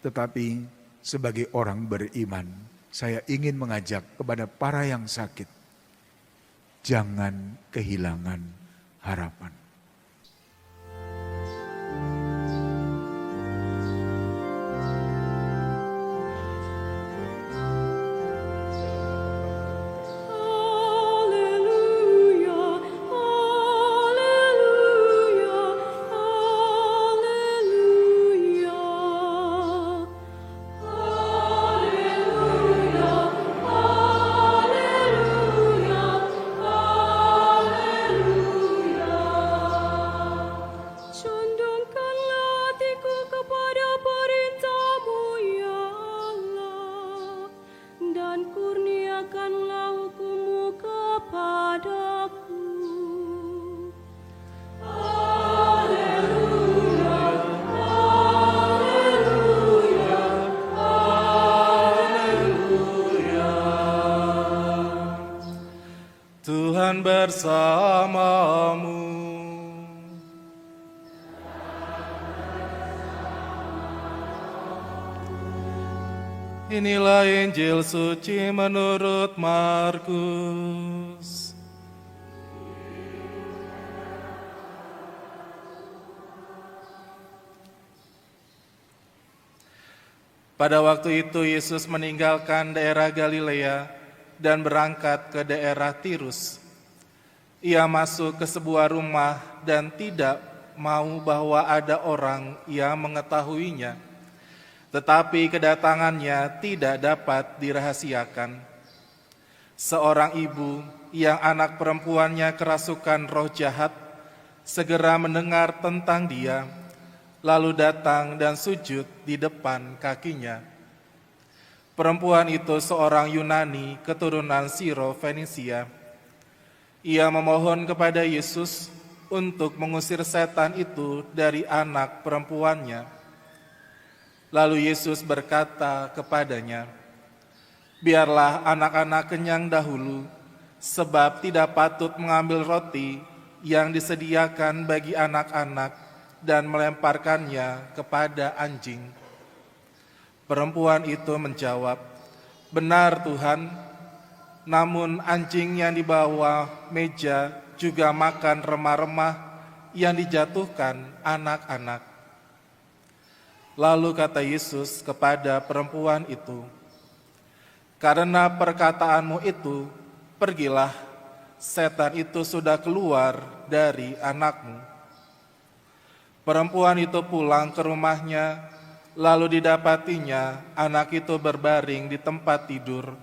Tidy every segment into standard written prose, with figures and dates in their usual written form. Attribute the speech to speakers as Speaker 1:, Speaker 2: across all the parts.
Speaker 1: Tetapi sebagai orang beriman, saya ingin mengajak kepada para yang sakit, jangan kehilangan harapan.
Speaker 2: Tuhan bersamamu. Inilah Injil suci menurut Markus. Pada waktu itu Yesus meninggalkan daerah Galilea dan berangkat ke daerah Tirus. Ia masuk ke sebuah rumah dan tidak mau bahwa ada orang yang mengetahuinya. Tetapi kedatangannya tidak dapat dirahasiakan. Seorang ibu yang anak perempuannya kerasukan roh jahat segera mendengar tentang dia, lalu datang dan sujud di depan kakinya. Perempuan itu seorang Yunani keturunan Siro-Fenisia. Ia memohon kepada Yesus untuk mengusir setan itu dari anak perempuannya. Lalu Yesus berkata kepadanya, "Biarlah anak-anak kenyang dahulu, sebab tidak patut mengambil roti yang disediakan bagi anak-anak dan melemparkannya kepada anjing." Perempuan itu menjawab, "Benar Tuhan, namun anjing yang di bawah meja juga makan remah-remah yang dijatuhkan anak-anak." Lalu kata Yesus kepada perempuan itu, "Karena perkataanmu itu, pergilah, setan itu sudah keluar dari anakmu." Perempuan itu pulang ke rumahnya, lalu didapatinya anak itu berbaring di tempat tidur,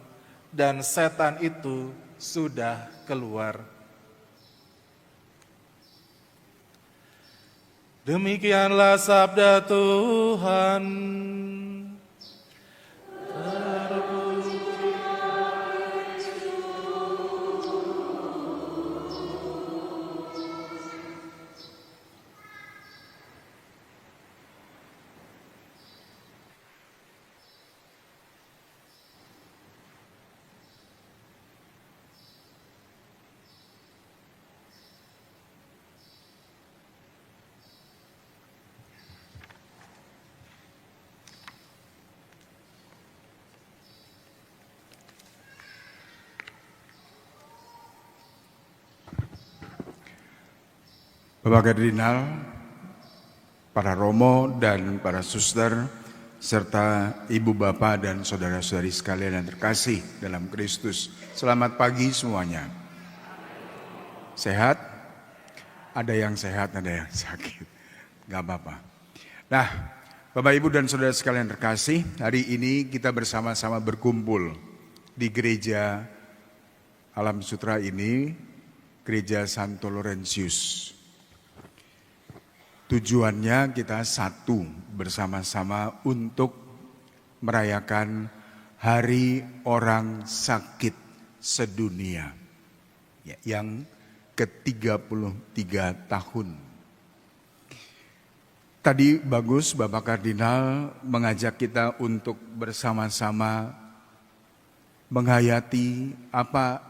Speaker 2: dan setan itu sudah keluar. Demikianlah sabda Tuhan.
Speaker 1: Bapak Kardinal, para romo dan para suster, serta ibu bapak dan saudara-saudari sekalian yang terkasih dalam Kristus. Selamat pagi semuanya. Sehat? Ada yang sehat, ada yang sakit. Gak apa-apa. Nah, Bapak Ibu dan saudara sekalian terkasih, hari ini kita bersama-sama berkumpul di gereja Alam Sutra ini, Gereja Santo Laurentius. Tujuannya kita satu bersama-sama untuk merayakan Hari Orang Sakit Sedunia yang ke-33 tahun. Tadi bagus Bapak Kardinal mengajak kita untuk bersama-sama menghayati apa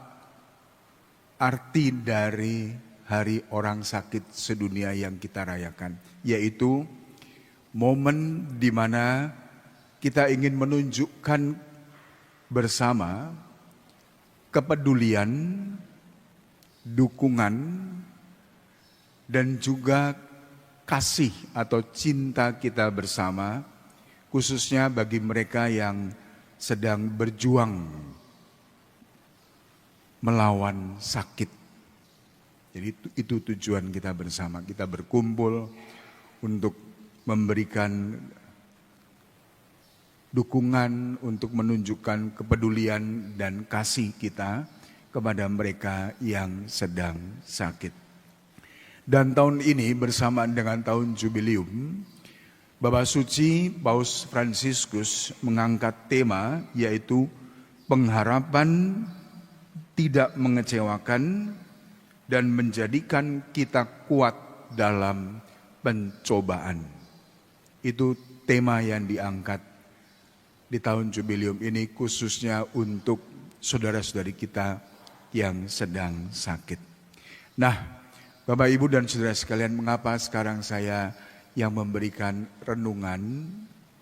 Speaker 1: arti dari Hari Orang Sakit Sedunia yang kita rayakan, yaitu momen di mana kita ingin menunjukkan bersama kepedulian, dukungan, dan juga kasih atau cinta kita bersama, khususnya bagi mereka yang sedang berjuang melawan sakit. Jadi itu tujuan kita bersama. Kita berkumpul untuk memberikan dukungan, untuk menunjukkan kepedulian dan kasih kita kepada mereka yang sedang sakit. Dan tahun ini bersamaan dengan tahun jubileum, Bapak Suci Paus Fransiskus mengangkat tema yaitu pengharapan tidak mengecewakan dan menjadikan kita kuat dalam pencobaan. Itu tema yang diangkat di tahun jubileum ini khususnya untuk saudara-saudari kita yang sedang sakit. Nah, Bapak Ibu dan saudara sekalian, mengapa sekarang saya yang memberikan renungan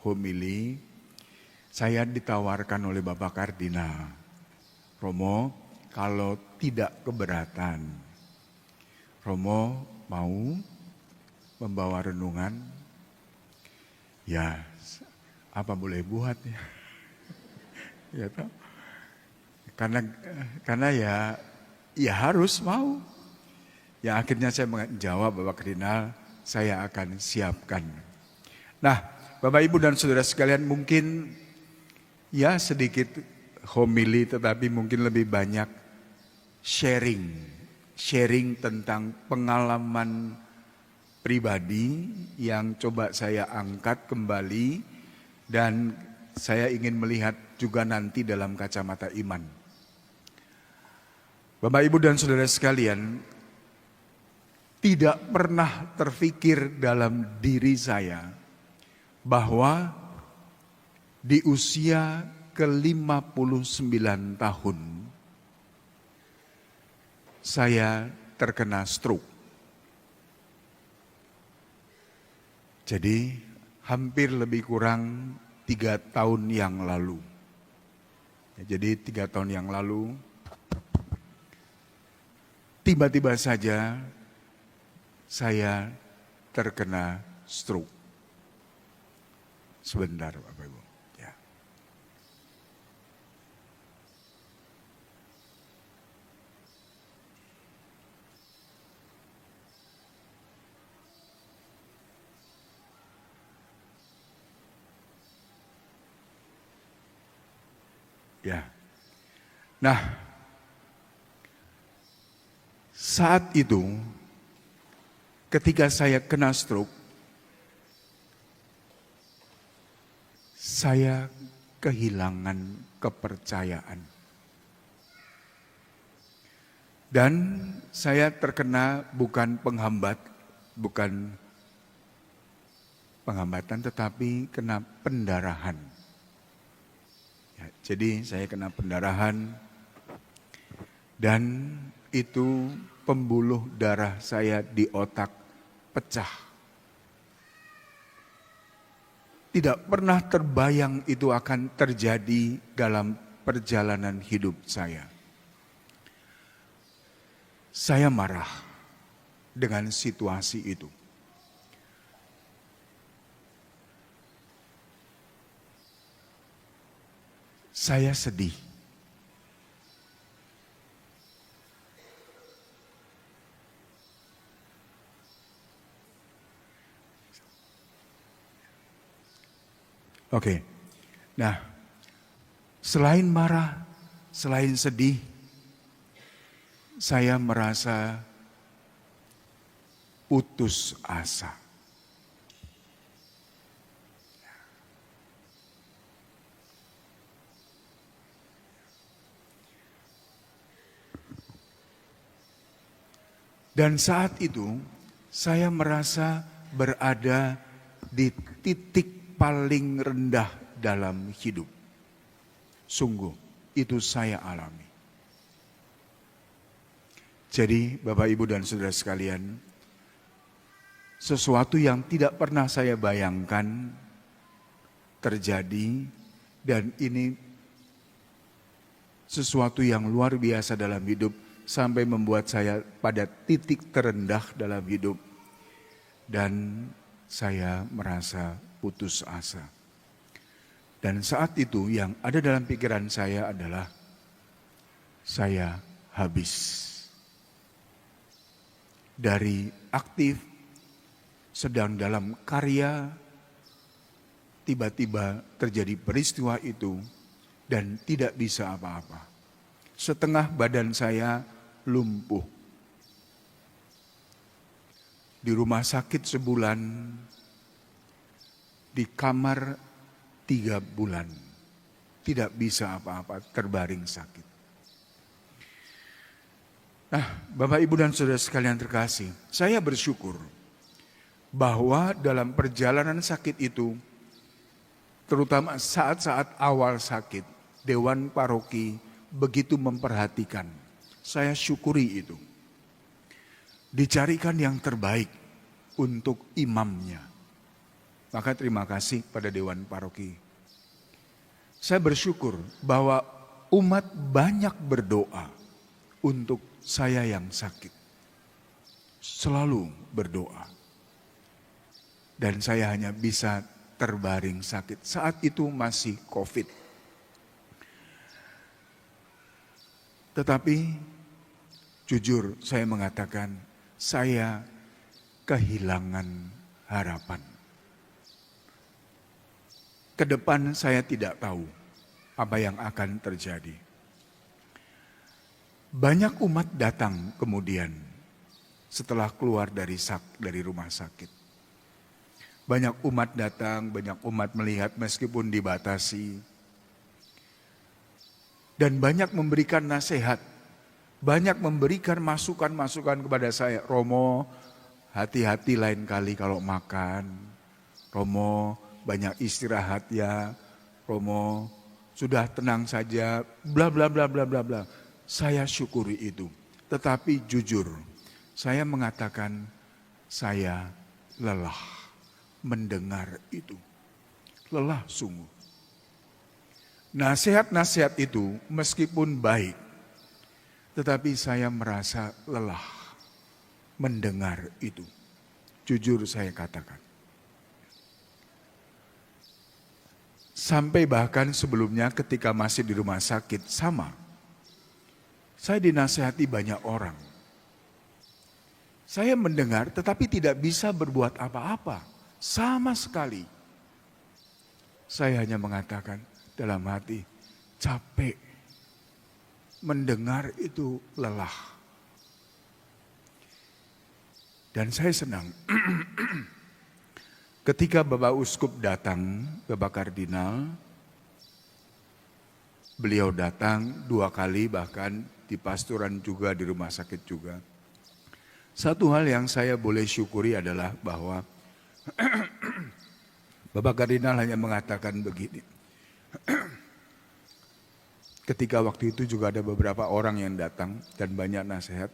Speaker 1: homili? Saya ditawarkan oleh Bapak Kardinal Romo, kalau tidak keberatan, Romo mau membawa renungan, ya apa boleh buat ya, ya toh? Karena ya harus mau. Ya akhirnya saya menjawab Bapak Kardinal, saya akan siapkan. Nah, Bapak Ibu dan saudara sekalian, mungkin ya sedikit homili tetapi mungkin lebih banyak sharing tentang pengalaman pribadi yang coba saya angkat kembali dan saya ingin melihat juga nanti dalam kacamata iman. Bapak Ibu dan saudara sekalian, tidak pernah terfikir dalam diri saya bahwa di usia ke-59 tahun saya terkena stroke. Jadi hampir lebih kurang 3 tahun yang lalu. Jadi 3 tahun yang lalu tiba-tiba saja saya terkena stroke. Sebentar Bapak Ibu. Ya. Ya. Nah, saat itu ketika saya kena stroke, saya kehilangan kepercayaan. Dan saya terkena bukan penghambatan tetapi kena pendarahan. Ya, jadi saya kena pendarahan dan itu pembuluh darah saya di otak pecah. Tidak pernah terbayang itu akan terjadi dalam perjalanan hidup saya. Saya marah dengan situasi itu. Saya sedih. Oke. Nah, selain marah, selain sedih, saya merasa putus asa. Dan saat itu saya merasa berada di titik paling rendah dalam hidup. Sungguh, itu saya alami. Jadi Bapak Ibu dan saudara sekalian, sesuatu yang tidak pernah saya bayangkan terjadi dan ini sesuatu yang luar biasa dalam hidup sampai membuat saya pada titik terendah dalam hidup dan saya merasa putus asa. Dan saat itu yang ada dalam pikiran saya adalah saya habis. Dari aktif sedang dalam karya, tiba-tiba terjadi peristiwa itu dan tidak bisa apa-apa. Setengah badan saya lumpuh. Di rumah sakit sebulan, di kamar 3 bulan. Tidak bisa apa-apa, terbaring sakit. Nah, Bapak, Ibu, dan Saudara sekalian terkasih, saya bersyukur bahwa dalam perjalanan sakit itu, terutama saat-saat awal sakit, Dewan Paroki begitu memperhatikan. Saya syukuri itu. Dicarikan yang terbaik untuk imamnya. Maka terima kasih pada Dewan Paroki. Saya bersyukur bahwa umat banyak berdoa untuk saya yang sakit. Selalu berdoa. Dan saya hanya bisa terbaring sakit. Saat itu masih COVID. Tetapi jujur saya mengatakan saya kehilangan harapan. Ke depan saya tidak tahu apa yang akan terjadi. Banyak umat datang kemudian setelah keluar dari rumah sakit. Banyak umat datang, banyak umat melihat meskipun dibatasi. Dan banyak memberikan nasihat, banyak memberikan masukan-masukan kepada saya. Romo, hati-hati lain kali kalau makan. Romo, banyak istirahat ya. Romo, sudah tenang saja, bla bla bla bla bla bla. Saya syukuri itu. Tetapi jujur, saya mengatakan saya lelah mendengar itu. Lelah sungguh. Nasihat-nasihat itu meskipun baik, tetapi saya merasa lelah mendengar itu. Jujur saya katakan. Sampai bahkan sebelumnya ketika masih di rumah sakit sama. Saya dinasihati banyak orang. Saya mendengar tetapi tidak bisa berbuat apa-apa. Sama sekali. Saya hanya mengatakan dalam hati, capek. Mendengar itu lelah. Dan saya senang. Ketika Bapak Uskup datang, Bapak Kardinal, beliau datang 2 kali bahkan di pastoran juga, di rumah sakit juga. Satu hal yang saya boleh syukuri adalah bahwa Bapak Kardinal hanya mengatakan begini. Ketika waktu itu juga ada beberapa orang yang datang dan banyak nasihat.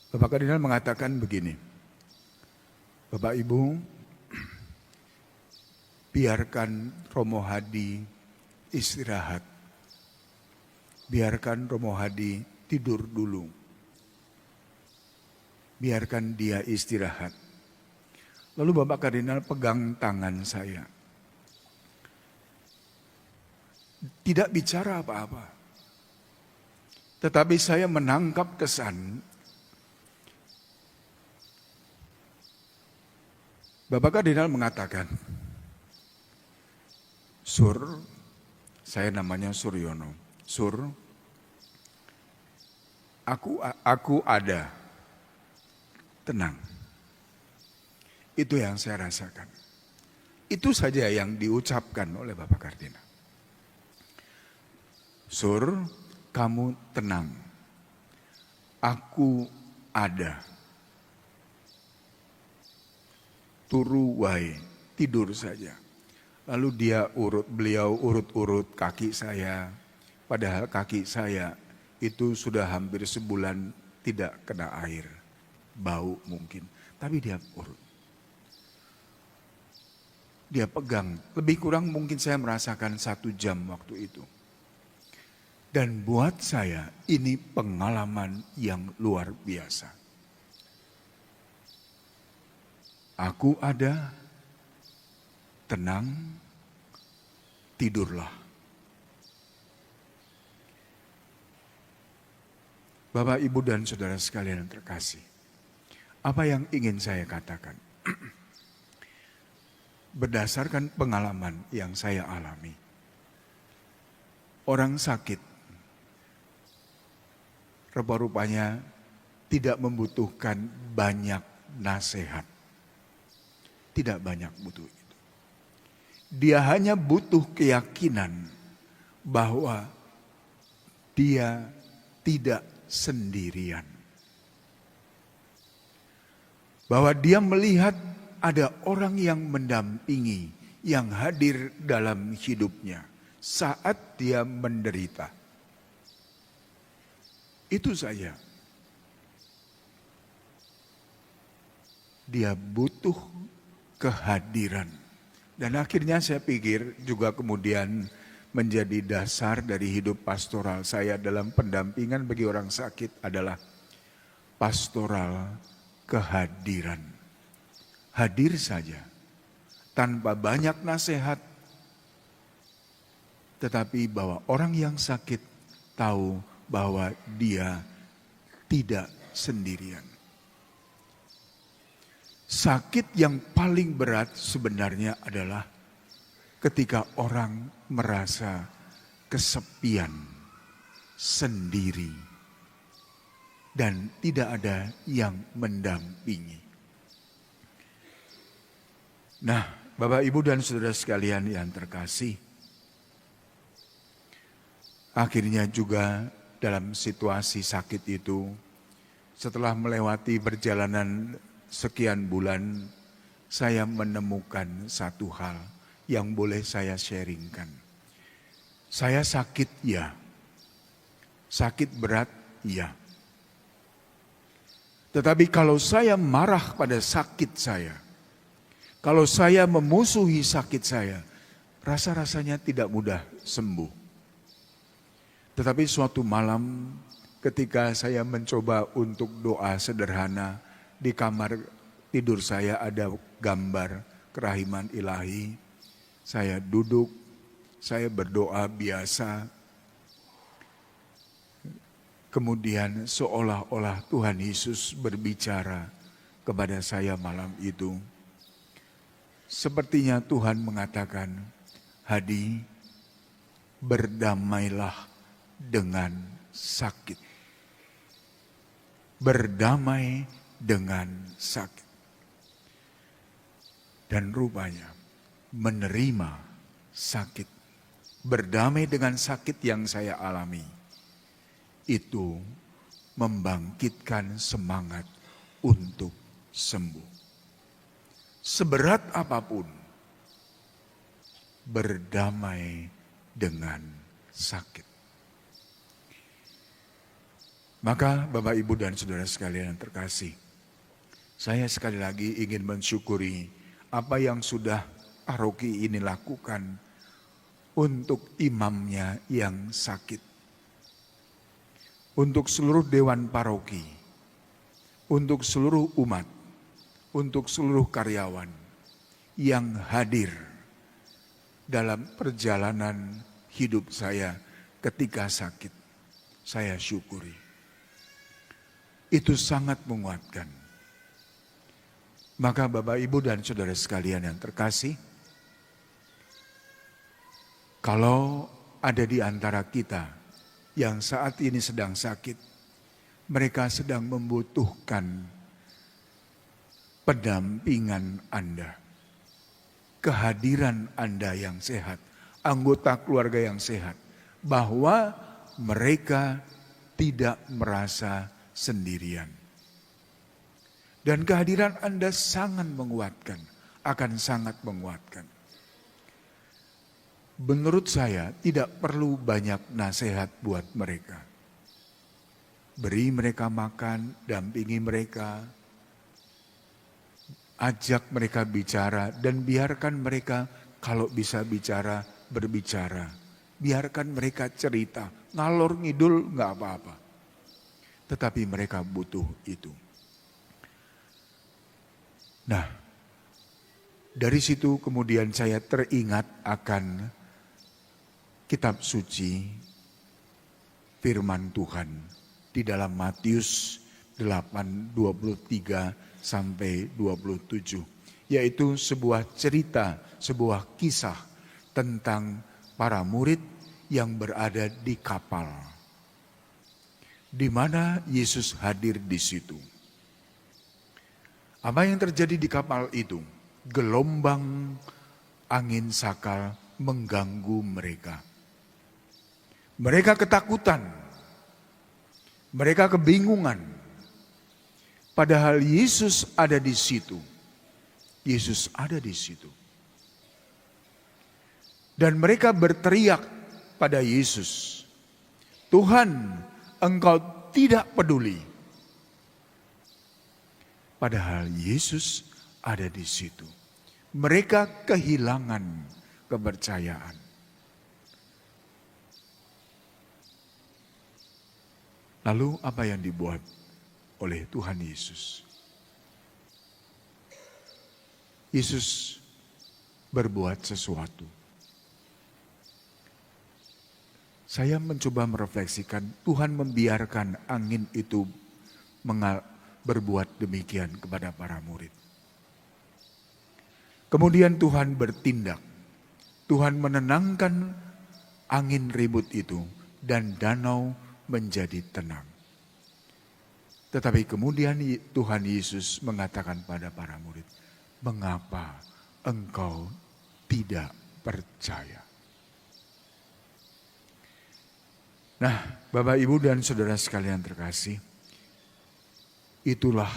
Speaker 1: Bapak Kardinal mengatakan begini. Bapak Ibu, biarkan Romo Hadi istirahat. Biarkan Romo Hadi tidur dulu. Biarkan dia istirahat. Lalu Bapak Kardinal pegang tangan saya. Tidak bicara apa-apa. Tetapi saya menangkap kesan Bapak Kardinal mengatakan, Sur, saya namanya Suryono. Sur, aku ada. Tenang. Itu yang saya rasakan. Itu saja yang diucapkan oleh Bapak Kardinal. Sur, kamu tenang. Aku ada. Turu wae, tidur saja. Lalu beliau urut-urut kaki saya. Padahal kaki saya itu sudah hampir sebulan tidak kena air. Bau mungkin, tapi dia urut. dia pegang. Lebih kurang mungkin saya merasakan 1 jam waktu itu. Dan buat saya ini pengalaman yang luar biasa. Aku ada, tenang, tidurlah. Bapak, Ibu, dan saudara sekalian yang terkasih, apa yang ingin saya katakan? Berdasarkan pengalaman yang saya alami, orang sakit rupa-rupanya tidak membutuhkan banyak nasihat. Tidak banyak butuh itu. Dia hanya butuh keyakinan bahwa dia tidak sendirian. Bahwa dia melihat ada orang yang mendampingi, yang hadir dalam hidupnya saat dia menderita. Itu saja. Dia butuh kehadiran. Dan akhirnya saya pikir juga kemudian menjadi dasar dari hidup pastoral saya dalam pendampingan bagi orang sakit adalah pastoral kehadiran. Hadir saja, tanpa banyak nasihat, tetapi bahwa orang yang sakit tahu bahwa dia tidak sendirian. Sakit yang paling berat sebenarnya adalah ketika orang merasa kesepian, sendiri, dan tidak ada yang mendampingi. Nah, Bapak, Ibu, dan saudara sekalian yang terkasih, akhirnya juga dalam situasi sakit itu, setelah melewati perjalanan sekian bulan, saya menemukan satu hal yang boleh saya sharingkan. Saya sakit, ya. Sakit berat, ya. Tetapi kalau saya marah pada sakit saya, kalau saya memusuhi sakit saya, rasa-rasanya tidak mudah sembuh. Tetapi suatu malam ketika saya mencoba untuk doa sederhana, di kamar tidur saya ada gambar kerahiman ilahi. Saya duduk, saya berdoa biasa. Kemudian seolah-olah Tuhan Yesus berbicara kepada saya malam itu. Sepertinya Tuhan mengatakan, Hadi, berdamailah dengan sakit. Berdamai dengan sakit. Dan rupanya menerima sakit, berdamai dengan sakit yang saya alami, itu membangkitkan semangat untuk sembuh. Seberat apapun, berdamai dengan sakit. Maka Bapak, Ibu, dan saudara sekalian yang terkasih, saya sekali lagi ingin mensyukuri apa yang sudah paroki ini lakukan untuk imamnya yang sakit. Untuk seluruh dewan paroki, untuk seluruh umat, untuk seluruh karyawan yang hadir dalam perjalanan hidup saya ketika sakit. Saya syukuri. Itu sangat menguatkan. Maka Bapak, Ibu, dan saudara sekalian yang terkasih, kalau ada di antara kita yang saat ini sedang sakit, mereka sedang membutuhkan pendampingan Anda, kehadiran Anda yang sehat, anggota keluarga yang sehat, bahwa mereka tidak merasa sendirian. Dan kehadiran Anda sangat menguatkan, akan sangat menguatkan. Menurut saya tidak perlu banyak nasihat buat mereka. Beri mereka makan, dampingi mereka. ajak mereka bicara dan biarkan mereka kalau bisa bicara, berbicara. Biarkan mereka cerita, ngalor ngidul nggak apa-apa. Tetapi mereka butuh itu. Nah, dari situ kemudian saya teringat akan kitab suci firman Tuhan di dalam Matius 8:23 sampai 27, yaitu sebuah cerita, sebuah kisah tentang para murid yang berada di kapal, di mana Yesus hadir di situ. Apa yang terjadi di kapal itu? Gelombang angin sakal mengganggu mereka. Mereka ketakutan, mereka kebingungan. Padahal Yesus ada di situ. Yesus ada di situ. Dan mereka berteriak pada Yesus, "Tuhan, Engkau tidak peduli." Padahal Yesus ada di situ. Mereka kehilangan kepercayaan. Lalu apa yang dibuat oleh Tuhan Yesus? Yesus berbuat sesuatu. Saya mencoba merefleksikan, Tuhan membiarkan angin itu berbuat demikian kepada para murid. Kemudian Tuhan bertindak. Tuhan menenangkan angin ribut itu dan danau menjadi tenang. Tetapi kemudian Tuhan Yesus mengatakan pada para murid, "Mengapa engkau tidak percaya?" Nah, Bapak, Ibu, dan saudara sekalian terkasih, itulah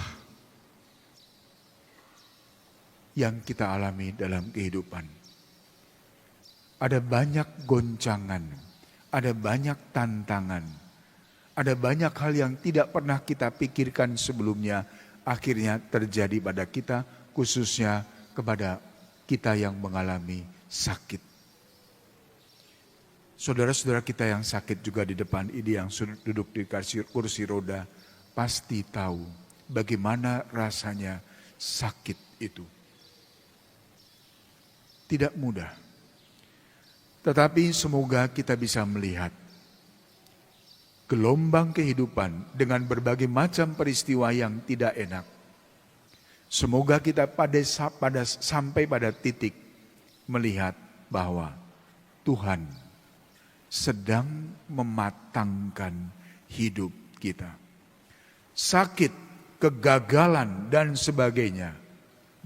Speaker 1: yang kita alami dalam kehidupan. Ada banyak goncangan, ada banyak tantangan, ada banyak hal yang tidak pernah kita pikirkan sebelumnya, akhirnya terjadi pada kita, khususnya kepada kita yang mengalami sakit. Saudara-saudara kita yang sakit juga di depan ini, yang duduk di kursi roda, pasti tahu bagaimana rasanya sakit itu. Tidak mudah. Tetapi semoga kita bisa melihat gelombang kehidupan dengan berbagai macam peristiwa yang tidak enak. Semoga kita sampai pada titik melihat bahwa Tuhan sedang mematangkan hidup kita. Sakit, kegagalan, dan sebagainya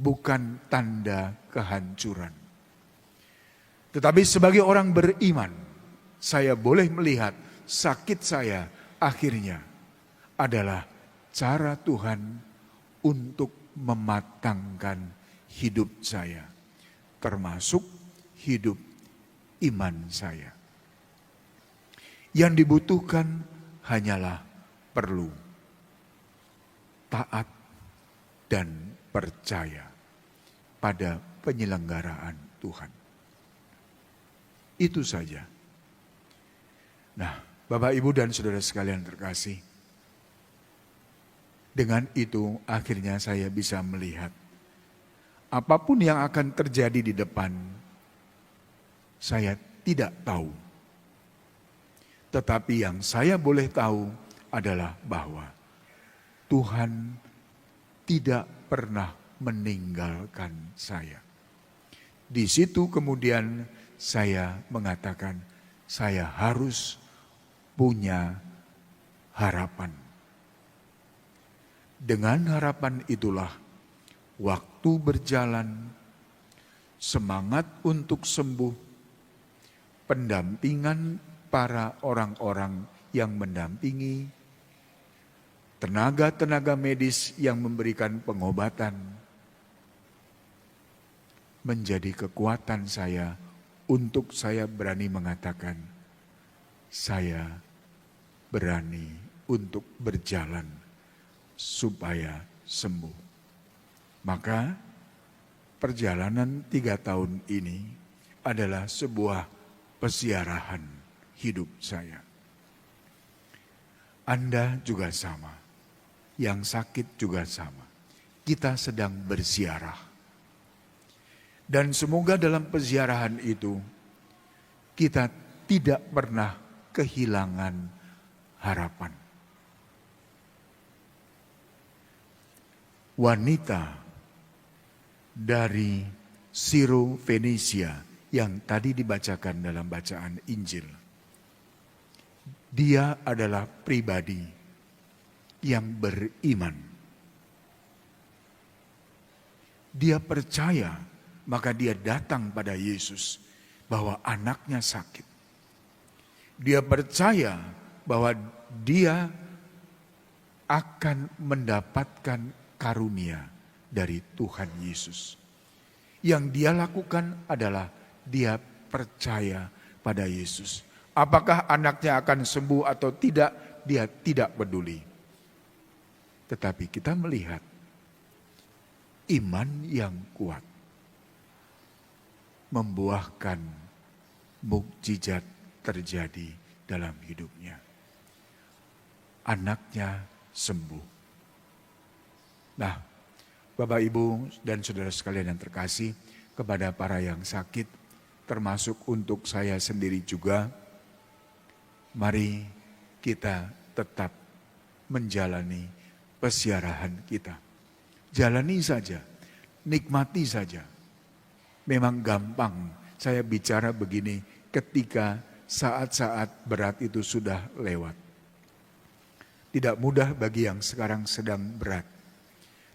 Speaker 1: bukan tanda kehancuran. Tetapi sebagai orang beriman, saya boleh melihat sakit saya akhirnya adalah cara Tuhan untuk mematangkan hidup saya, termasuk hidup iman saya. Yang dibutuhkan hanyalah perlu taat dan percaya pada penyelenggaraan Tuhan. Itu saja. Nah, Bapak, Ibu, dan saudara sekalian terkasih, dengan itu akhirnya saya bisa melihat apapun yang akan terjadi di depan, saya tidak tahu. Tetapi yang saya boleh tahu adalah bahwa Tuhan tidak pernah meninggalkan saya. Di situ kemudian saya mengatakan, saya harus punya harapan. Dengan harapan itulah waktu berjalan, semangat untuk sembuh, pendampingan para orang-orang yang mendampingi, tenaga-tenaga medis yang memberikan pengobatan, menjadi kekuatan saya untuk saya berani mengatakan, saya berani untuk berjalan supaya sembuh. Maka perjalanan 3 tahun ini adalah sebuah peziarahan hidup saya. Anda juga sama, yang sakit juga sama. Kita sedang berziarah. Dan semoga dalam peziarahan itu kita tidak pernah kehilangan harapan. Wanita dari Siro Fenisia yang tadi dibacakan dalam bacaan Injil. Dia adalah pribadi yang beriman. Dia percaya, maka dia datang pada Yesus bahwa anaknya sakit. Dia percaya bahwa dia akan mendapatkan karunia dari Tuhan Yesus. Yang dia lakukan adalah dia percaya pada Yesus. Apakah anaknya akan sembuh atau tidak, dia tidak peduli. Tetapi kita melihat iman yang kuat membuahkan mukjizat terjadi dalam hidupnya. Anaknya sembuh. Nah, Bapak, Ibu, dan saudara sekalian yang terkasih, kepada para yang sakit, termasuk untuk saya sendiri juga, mari kita tetap menjalani peziarahan kita. Jalani saja, nikmati saja. Memang gampang saya bicara begini ketika saat-saat berat itu sudah lewat. Tidak mudah bagi yang sekarang sedang berat.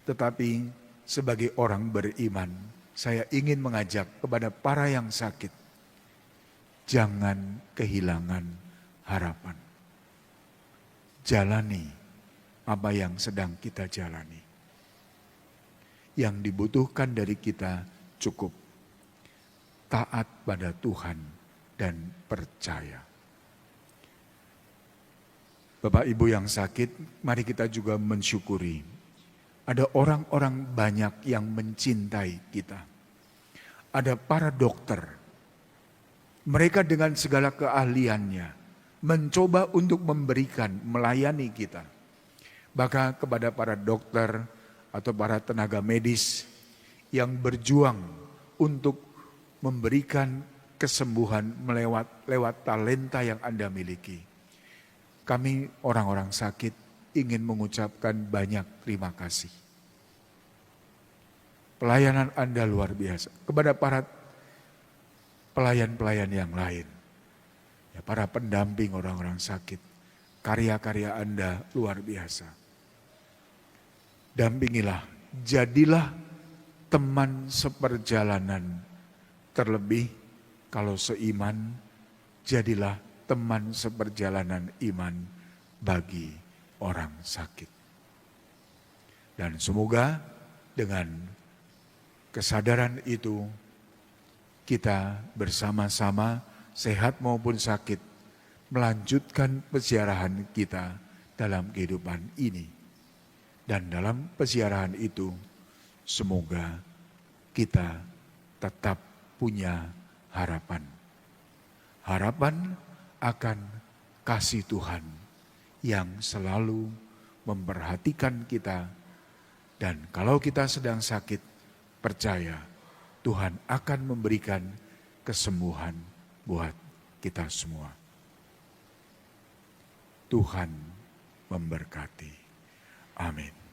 Speaker 1: Tetapi sebagai orang beriman, saya ingin mengajak kepada para yang sakit, jangan kehilangan harapan. Jalani apa yang sedang kita jalani. Yang dibutuhkan dari kita cukup taat pada Tuhan dan percaya. Bapak Ibu yang sakit, mari kita juga mensyukuri. Ada orang-orang banyak yang mencintai kita. Ada para dokter. Mereka dengan segala keahliannya mencoba untuk memberikan, melayani kita. Bahkan kepada para dokter atau para tenaga medis yang berjuang untuk memberikan kesembuhan lewat talenta yang Anda miliki. Kami orang-orang sakit ingin mengucapkan banyak terima kasih. Pelayanan Anda luar biasa. Kepada para pelayan-pelayan yang lain, ya, para pendamping orang-orang sakit, karya-karya Anda luar biasa. Dampingilah, jadilah teman seperjalanan. Terlebih kalau seiman, jadilah teman seperjalanan iman bagi orang sakit. Dan semoga dengan kesadaran itu kita bersama-sama sehat maupun sakit melanjutkan peziarahan kita dalam kehidupan ini. Dan dalam peziarahan itu semoga kita tetap punya harapan. Harapan akan kasih Tuhan yang selalu memperhatikan kita. Dan kalau kita sedang sakit, percaya Tuhan akan memberikan kesembuhan buat kita semua. Tuhan memberkati. Amin.